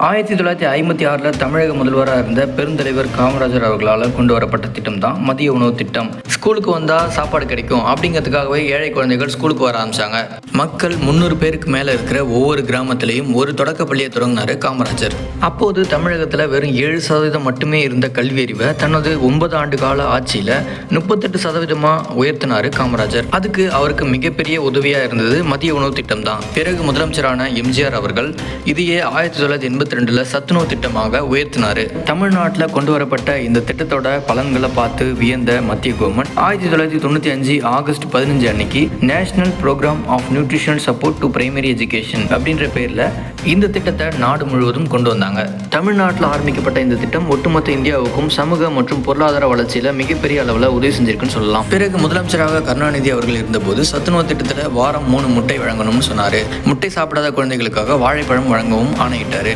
1956 தமிழக முதல்வராக இருந்த பெருந்தலைவர் காமராஜர் அவர்களால் கொண்டு வரப்பட்ட திட்டம் தான் மதிய உணவு திட்டம். ஸ்கூலுக்கு வந்தால் சாப்பாடு கிடைக்கும் அப்படிங்கிறதுக்காகவே ஏழை குழந்தைகள் ஸ்கூலுக்கு வர ஆரம்பிச்சாங்க. மக்கள் 300 பேருக்கு மேலே இருக்கிற ஒவ்வொரு கிராமத்திலையும் ஒரு தொடக்க பள்ளியை தொடங்கினார் காமராஜர். அப்போது தமிழகத்தில் வெறும் 7% மட்டுமே இருந்த கல்வி அறிவை தனது 9 ஆண்டு கால ஆட்சியில் 38% உயர்த்தினார் காமராஜர். அதுக்கு அவருக்கு மிகப்பெரிய உதவியாக இருந்தது மதிய உணவு திட்டம் தான். பிறகு முதலமைச்சரான எம்ஜிஆர் அவர்கள் இதையே 1982 சத்துணவு திட்டமாக உயர்த்தினார். தமிழ்நாட்டில் கொண்டு வரப்பட்ட இந்த திட்டத்தோட பலன்களை பார்த்து வியந்த மத்திய கவர்மெண்ட் 1995 ஆகஸ்ட் 15 அன்னைக்கு national programme of nutrition support to primary education அப்படின்ற பேரில் இந்த திட்டத்தை நாடு முழுவதும் கொண்டு வந்தாங்க. தமிழ்நாட்டில் ஆரம்பிக்கப்பட்ட இந்த திட்டம் ஒட்டுமொத்த இந்தியாவுக்கும் சமூக மற்றும் பொருளாதார வளர்ச்சியில் மிகப்பெரிய அளவில் உதவி செஞ்சிருக்குன்னு சொல்லலாம். பிறகு முதலமைச்சராக கருணாநிதி அவர்கள் இருந்தபோது சத்துணவு திட்டத்தில் வாரம் 3 முட்டை வழங்கணும்னு சொன்னார். முட்டை சாப்பிடாத குழந்தைகளுக்காக வாழைப்பழம் வழங்கவும் ஆணையிட்டார்.